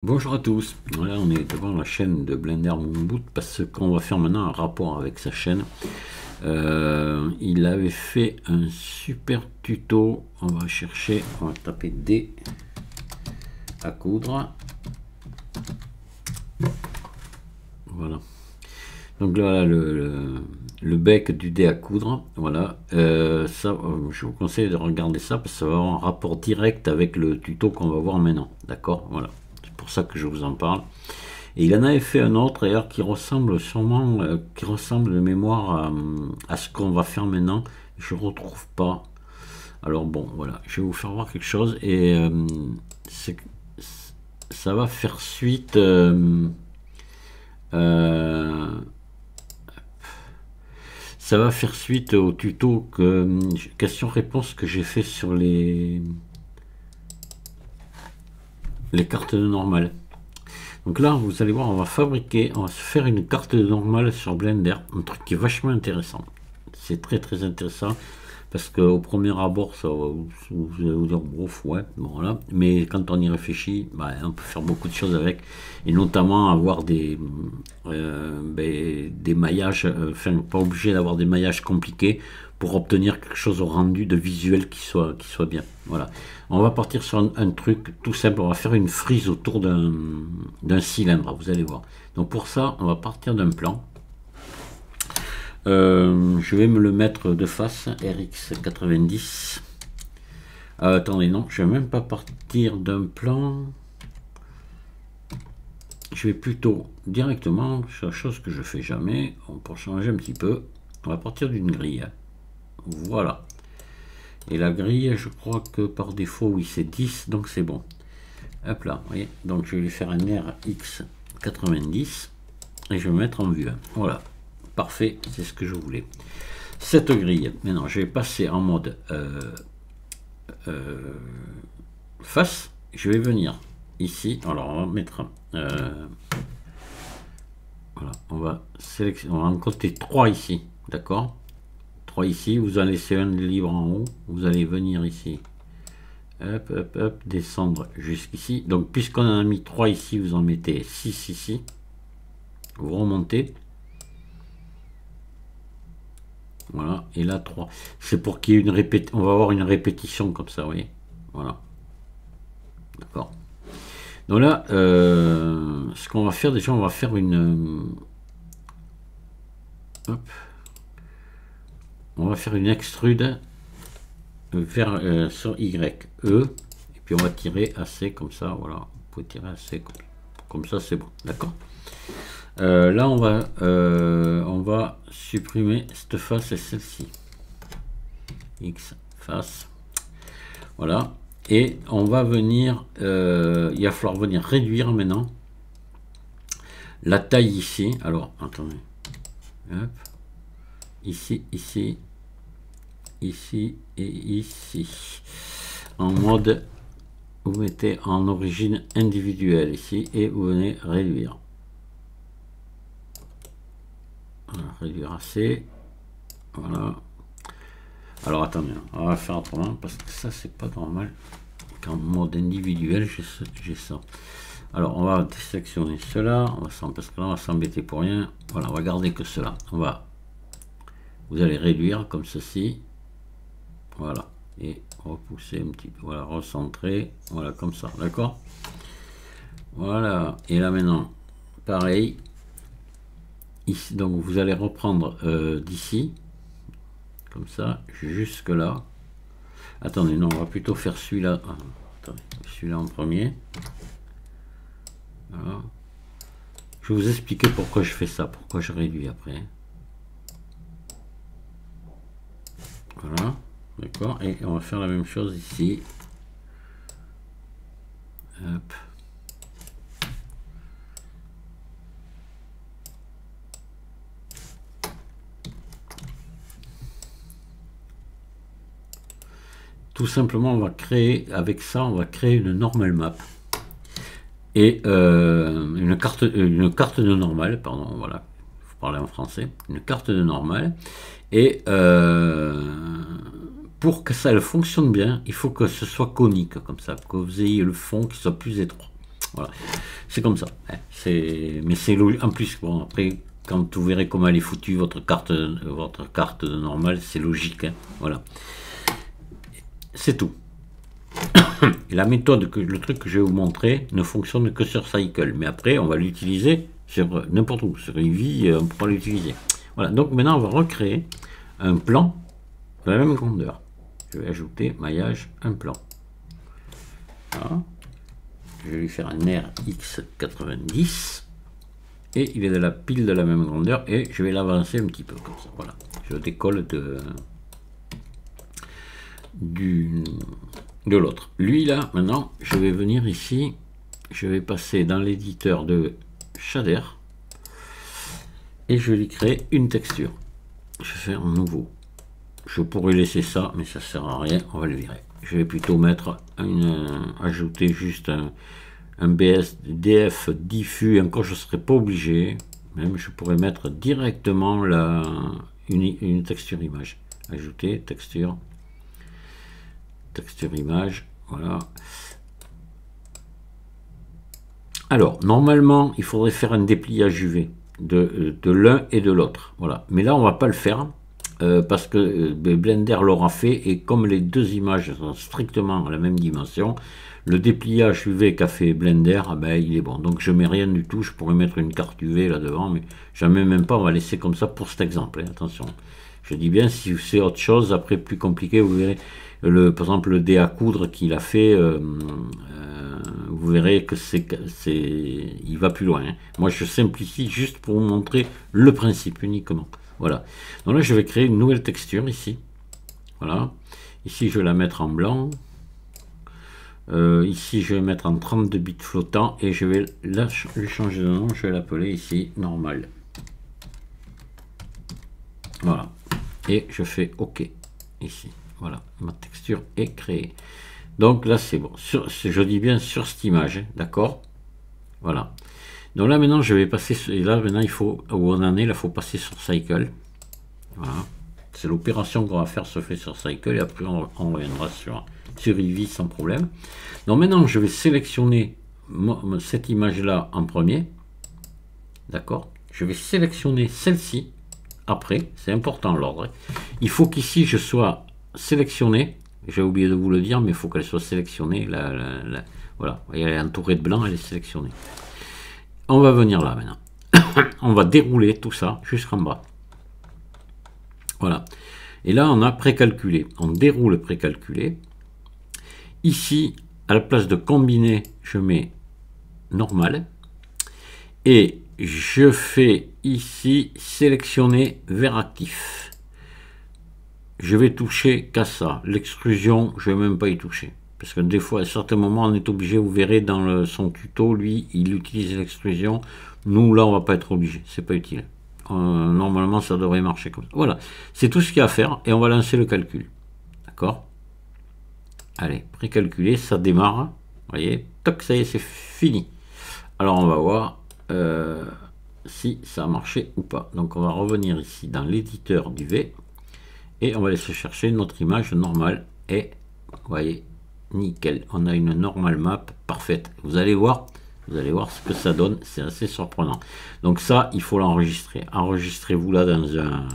Bonjour à tous, voilà, on est devant la chaîne de Blender Moonboot parce qu'on va faire maintenant un rapport avec sa chaîne. Il avait fait un super tuto, on va chercher, on va taper D à coudre. Voilà. Donc là, le bec du dé à coudre, voilà. Ça, je vous conseille de regarder ça parce que ça va avoir un rapport direct avec le tuto qu'on va voir maintenant, d'accord, voilà. C'est pour ça que je vous en parle. Et il en avait fait un autre d'ailleurs qui ressemble sûrement, qui ressemble de mémoire à ce qu'on va faire maintenant. Je ne retrouve pas. Alors bon, voilà, je vais vous faire voir quelque chose et ça va faire suite. Ça va faire suite au tuto question-réponse que j'ai fait sur les cartes de normale. Donc là, vous allez voir, on va se faire une carte de normale sur Blender, un truc qui est vachement intéressant. C'est très très intéressant parce qu'au premier abord, ça va vous allez vous dire, bof, ouais, bon, voilà. Mais quand on y réfléchit, bah, on peut faire beaucoup de choses avec, et notamment avoir des maillages, enfin pas obligé d'avoir des maillages compliqués pour obtenir quelque chose au rendu de visuel qui soit bien. Voilà. On va partir sur un truc tout simple, on va faire une frise autour d'un cylindre, vous allez voir. Donc pour ça, on va partir d'un plan. Je vais me le mettre de face, RX90. Attendez, non, je vais même pas partir d'un plan. Je vais plutôt directement sur la chose que je fais jamais, pour changer un petit peu. On va partir d'une grille. Voilà. Et la grille, je crois que par défaut, oui, c'est 10, donc c'est bon. Hop là, vous voyez. Donc je vais lui faire un RX90 et je vais me mettre en vue. Voilà. Parfait, c'est ce que je voulais. Cette grille, maintenant je vais passer en mode face. Je vais venir ici. Alors on va mettre voilà, on va sélectionner, on va en compter 3 ici, d'accord, 3 ici, vous en laissez un libre en haut, vous allez venir ici, hop hop hop, descendre jusqu'ici. Donc puisqu'on en a mis 3 ici, vous en mettez 6 ici, vous remontez. Voilà, et là 3. C'est pour qu'il y ait une répétition. On va avoir une répétition comme ça, vous voyez. Voilà. D'accord. Donc là, ce qu'on va faire, déjà, on va faire une. Hop. On va faire une extrude vers sur Y, E. Et puis on va tirer assez comme ça. Voilà. Vous pouvez tirer assez comme ça, c'est bon. D'accord. Là, on va supprimer cette face et celle-ci. X face. Voilà. Et on va venir, il va falloir venir réduire maintenant la taille ici. Alors, attendez. Hop. Ici, ici, ici et ici. En mode, vous mettez en origine individuelle ici et vous venez réduire. Voilà, réduire assez. Voilà. Alors attendez, on va faire autrement parce que ça c'est pas normal qu'en mode individuel j'ai ça. Alors on va désélectionner cela, parce que là on va s'embêter pour rien. Voilà, on va garder que cela. Vous allez réduire comme ceci. Voilà. Et repousser un petit peu. Voilà, recentrer. Voilà, comme ça. D'accord. Voilà. Et là maintenant, pareil. Ici, donc vous allez reprendre d'ici. Comme ça, jusque là. Attendez, non, on va plutôt faire celui-là. Celui-là en premier. Voilà. Je vais vous expliquer pourquoi je fais ça, pourquoi je réduis après. Voilà, d'accord. Et on va faire la même chose ici. Hop. Tout simplement, on va créer, avec ça, on va créer une normal map. Et une carte de normale, pardon, voilà, il faut parler en français, une carte de normale. Et pour que ça fonctionne bien, il faut que ce soit conique, comme ça, que vous ayez le fond qui soit plus étroit. Voilà, c'est comme ça. Hein. Mais c'est logique. En plus, bon, après, quand vous verrez comment elle est foutue, votre carte normale, c'est logique. Hein. Voilà. C'est tout. Et la méthode, le truc que je vais vous montrer, ne fonctionne que sur Cycle. Mais après, on va l'utiliser sur n'importe où. Sur Eevee, on pourra l'utiliser. Voilà, donc maintenant, on va recréer un plan de la même grandeur. Je vais ajouter maillage, un plan. Voilà. Je vais lui faire un RX90. Et il est de la pile de la même grandeur. Et je vais l'avancer un petit peu comme ça. Voilà. Je décolle de l'autre. Lui là, maintenant, je vais venir ici, je vais passer dans l'éditeur de shader et je vais lui créer une texture. Je vais faire un nouveau. Je pourrais laisser ça, mais ça sert à rien, on va le virer. Je vais plutôt mettre ajouter juste un BSDF diffus, encore je ne serais pas obligé, même je pourrais mettre directement une texture image. Ajouter texture image, voilà. Alors normalement il faudrait faire un dépliage UV de l'un et de l'autre, voilà, mais là on va pas le faire parce que Blender l'aura fait, et comme les deux images sont strictement à la même dimension, le dépliage UV qu'a fait Blender, ah ben, il est bon. Donc je mets rien du tout, je pourrais mettre une carte UV là devant, mais jamais même pas, on va laisser comme ça pour cet exemple, hein. Attention, je dis bien, si c'est autre chose après plus compliqué, vous verrez. Par exemple le dé à coudre qu'il a fait, vous verrez que il va plus loin. Hein. Moi je simplifie juste pour vous montrer le principe uniquement. Voilà. Donc là je vais créer une nouvelle texture ici. Voilà. Ici je vais la mettre en blanc. Ici je vais mettre en 32 bits flottant et je vais là lui changer de nom. Je vais l'appeler ici normal. Voilà. Et je fais OK ici. Voilà, ma texture est créée. Donc là, c'est bon. Je dis bien sur cette image, hein, d'accord? Voilà. Donc là, maintenant, je vais passer... Et là, maintenant, il faut... Où on en est, là, il faut passer sur Cycle. Voilà. C'est l'opération qu'on va faire, se fait sur Cycle. Et après, on reviendra sur Eevee sans problème. Donc maintenant, je vais sélectionner cette image-là en premier. D'accord? Je vais sélectionner celle-ci. Après, c'est important l'ordre. Il faut qu'ici, je sois sélectionnée, j'ai oublié de vous le dire, mais il faut qu'elle soit sélectionnée. Voilà, vous voyez, elle est entourée de blanc, elle est sélectionnée. On va venir là maintenant. On va dérouler tout ça jusqu'en bas. Voilà. Et là, on a précalculé. On déroule précalculé. Ici, à la place de combiner, je mets normal. Et je fais ici sélectionner vers actif. Je vais toucher qu'à ça. L'extrusion, je ne vais même pas y toucher. Parce que des fois, à certains moments, on est obligé, vous verrez dans son tuto, lui, il utilise l'extrusion. Nous, là, on ne va pas être obligé. C'est pas utile. Normalement, ça devrait marcher comme ça. Voilà. C'est tout ce qu'il y a à faire. Et on va lancer le calcul. D'accord? Allez, précalculer, ça démarre. Vous voyez? Toc, ça y est, c'est fini. Alors, on va voir si ça a marché ou pas. Donc, on va revenir ici dans l'éditeur du V. Et on va aller se chercher notre image normale. Et vous voyez, nickel. On a une normal map parfaite. Vous allez voir ce que ça donne. C'est assez surprenant. Donc ça, il faut l'enregistrer. Enregistrez-vous là dans un...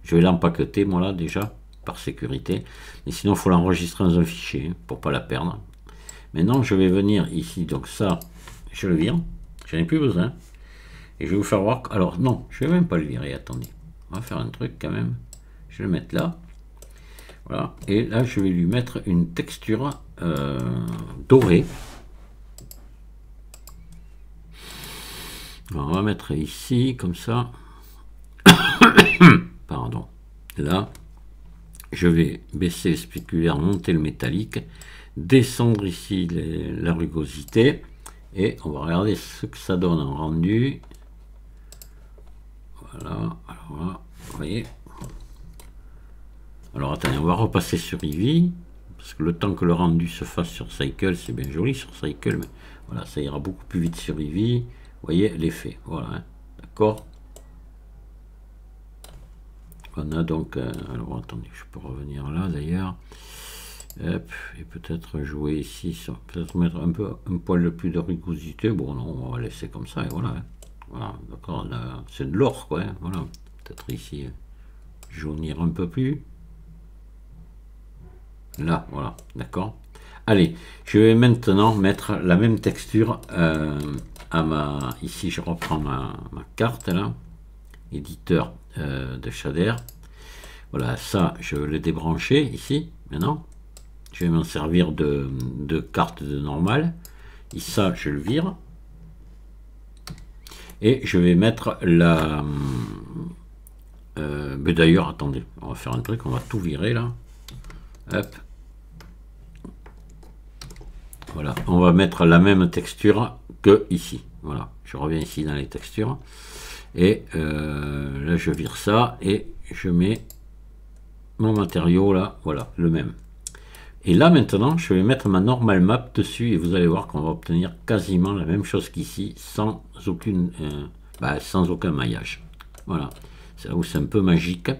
Je vais l'empaqueter, moi là, déjà, par sécurité. Mais sinon, il faut l'enregistrer dans un fichier, pour pas la perdre. Maintenant, je vais venir ici. Donc ça, je le vire. J'en ai plus besoin. Et je vais vous faire voir... Alors non, je vais même pas le virer. Attendez. On va faire un truc quand même. Je vais le mettre là. Voilà. Et là, je vais lui mettre une texture dorée. Alors, on va mettre ici, comme ça. Pardon. Là, je vais baisser le spéculaire, monter le métallique, descendre ici la rugosité. Et on va regarder ce que ça donne en rendu. Voilà. Alors là, vous voyez. Alors attendez, on va repasser sur Eevee, parce que le temps que le rendu se fasse sur Cycle, c'est bien joli sur Cycle, mais voilà, ça ira beaucoup plus vite sur Eevee. Vous voyez l'effet, voilà, hein, d'accord. On a donc, alors attendez, je peux revenir là d'ailleurs. Hop, et peut-être jouer ici, peut-être mettre un poil plus de rugosité. Bon, non, on va laisser comme ça, et voilà. Voilà, d'accord, c'est de l'or, quoi. Voilà, peut-être ici, jaunir un peu plus. Là, voilà, d'accord. Allez, je vais maintenant mettre la même texture à ma... Ici, je reprends ma carte, là. Éditeur de shader. Voilà, ça, je vais le débrancher ici, maintenant. Je vais m'en servir de carte de normale. Et ça, je le vire. Et je vais mettre la... mais d'ailleurs, attendez, on va faire un truc, on va tout virer, là. Hop. Voilà, on va mettre la même texture que ici. Voilà, je reviens ici dans les textures. Et là, je vire ça et je mets mon matériau là, voilà, le même. Et là, maintenant, je vais mettre ma normal map dessus et vous allez voir qu'on va obtenir quasiment la même chose qu'ici, sans sans aucun maillage. Voilà, c'est là où c'est un peu magique.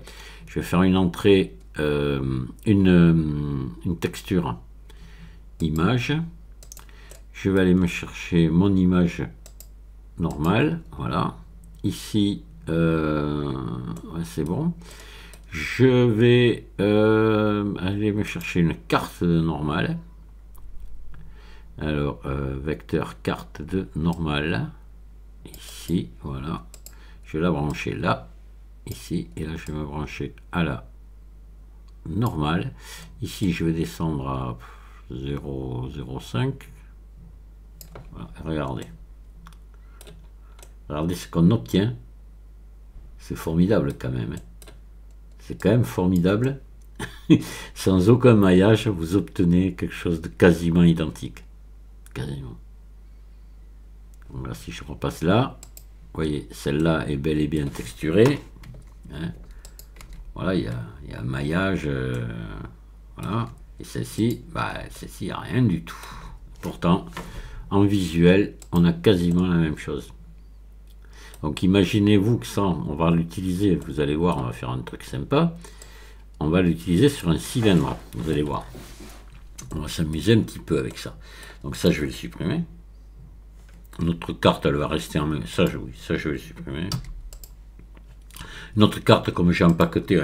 Je vais faire une entrée, une texture image. Je vais aller me chercher mon image normale, voilà. Ici, ouais, c'est bon. Je vais aller me chercher une carte de normale. Alors, vecteur carte de normale. Ici, voilà. Je vais la brancher là, ici, et là, je vais me brancher à la normale. Ici, je vais descendre à 0,05. Voilà, regardez. Regardez ce qu'on obtient. C'est formidable quand même. C'est quand même formidable. Sans aucun maillage, vous obtenez quelque chose de quasiment identique. Quasiment. Donc là, si je repasse là, vous voyez, celle-là est bel et bien texturée. Hein. Voilà, il y a un maillage. Voilà. Et celle-ci, celle-ci, il n'y a rien du tout. Pourtant, en visuel, on a quasiment la même chose. Donc imaginez-vous que ça, on va l'utiliser, vous allez voir, on va faire un truc sympa. On va l'utiliser sur un cylindre, vous allez voir. On va s'amuser un petit peu avec ça. Donc ça, je vais le supprimer. Notre carte, elle va rester en même. Ça, oui, ça, je vais le supprimer. Notre carte, comme j'ai empaqueté,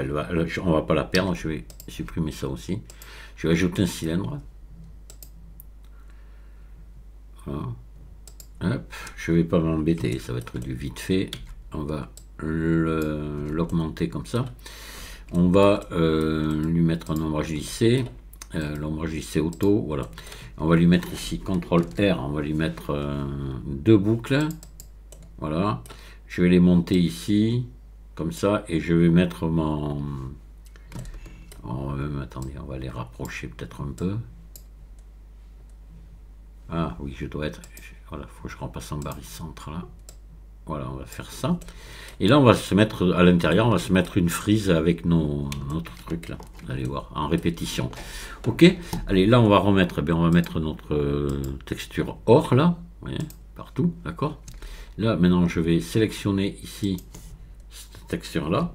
on va pas la perdre. Je vais supprimer ça aussi. Je vais ajouter un cylindre. Voilà. Hop, je vais pas m'embêter, ça va être du vite fait. On va l'augmenter comme ça. On va lui mettre un ombrage lissé. L'ombrage lissé auto, voilà. On va lui mettre ici CTRL R, on va lui mettre deux boucles. Voilà. Je vais les monter ici, comme ça, et je vais mettre mon... attendez, on va les rapprocher peut-être un peu. Ah oui, je dois être... Voilà, il faut que je repasse en barycentre là. Voilà, on va faire ça. Et là, on va se mettre à l'intérieur, on va se mettre une frise avec notre truc là. Vous allez voir, en répétition. Ok, allez, là, on va remettre, on va mettre notre texture or là. Vous voyez, partout, d'accord. Là, maintenant, je vais sélectionner ici cette texture là.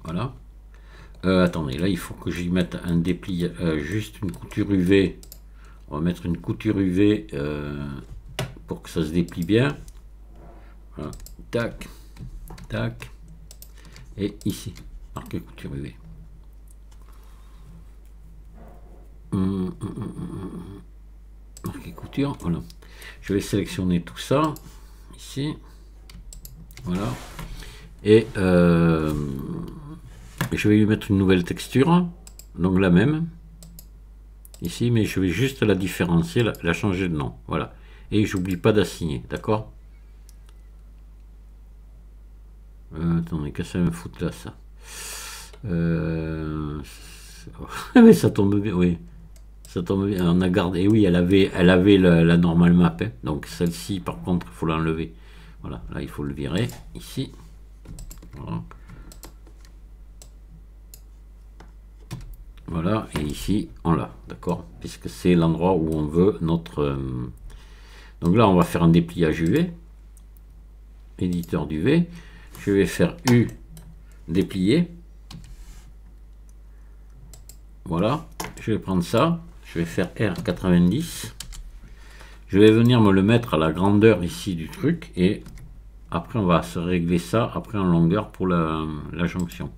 Voilà. Attendez, là, il faut que j'y mette un dépli, juste une couture UV. On va mettre une couture UV pour que ça se déplie bien. Voilà. Tac, tac. Et ici, marqué couture UV. Marqué couture, voilà. Je vais sélectionner tout ça, ici. Voilà. Et je vais lui mettre une nouvelle texture, donc la même. Ici, mais je vais juste la différencier, la changer de nom. Voilà. Et j'oublie pas d'assigner, d'accord. Attendez, qu'est-ce que ça me fout là, ça mais ça tombe bien, oui. Ça tombe bien, on a gardé. Et oui, elle avait la normale map. Hein. Donc celle-ci, par contre, il faut l'enlever. Voilà, là, il faut le virer, ici. Voilà. Voilà, et ici, on l'a, d'accord, puisque c'est l'endroit où on veut notre... Donc là, on va faire un dépliage UV, éditeur d'UV. Je vais faire U, déplier. Voilà, je vais prendre ça, je vais faire R90. Je vais venir me le mettre à la grandeur ici du truc et après on va se régler ça après en longueur pour la jonction.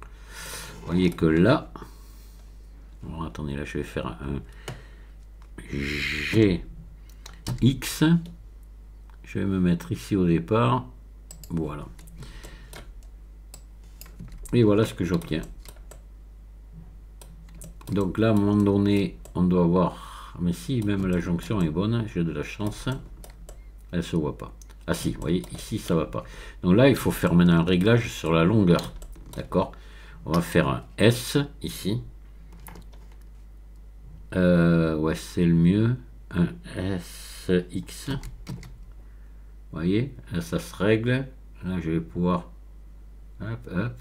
Vous voyez que là, bon, attendez, là je vais faire un GX. Je vais me mettre ici au départ. Voilà. Et voilà ce que j'obtiens. Donc là, à un moment donné, on doit voir. Mais si même la jonction est bonne, j'ai de la chance. Elle se voit pas. Ah si, vous voyez, ici ça va pas. Donc là, il faut faire maintenant un réglage sur la longueur. D'accord? On va faire un S ici. Ouais, c'est le mieux. Un SX. Vous voyez, là ça se règle. Là, je vais pouvoir. Hop, hop.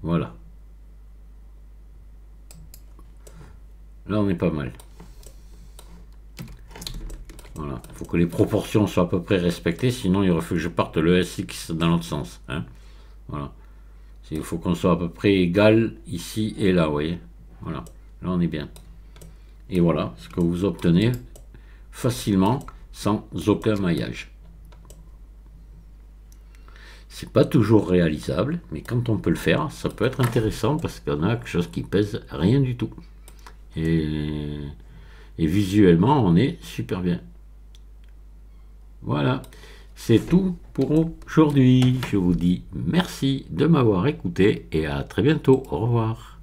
Voilà. Là, on est pas mal. Voilà. Il faut que les proportions soient à peu près respectées, sinon il aurait fallu que je parte le SX dans l'autre sens. Hein. Voilà. Il faut qu'on soit à peu près égal ici et là, vous voyez. Voilà. Là, on est bien. Et voilà ce que vous obtenez facilement sans aucun maillage. C'est pas toujours réalisable, mais quand on peut le faire, ça peut être intéressant parce qu'on a quelque chose qui pèse rien du tout. Et visuellement, on est super bien. Voilà, c'est tout pour aujourd'hui. Je vous dis merci de m'avoir écouté et à très bientôt. Au revoir.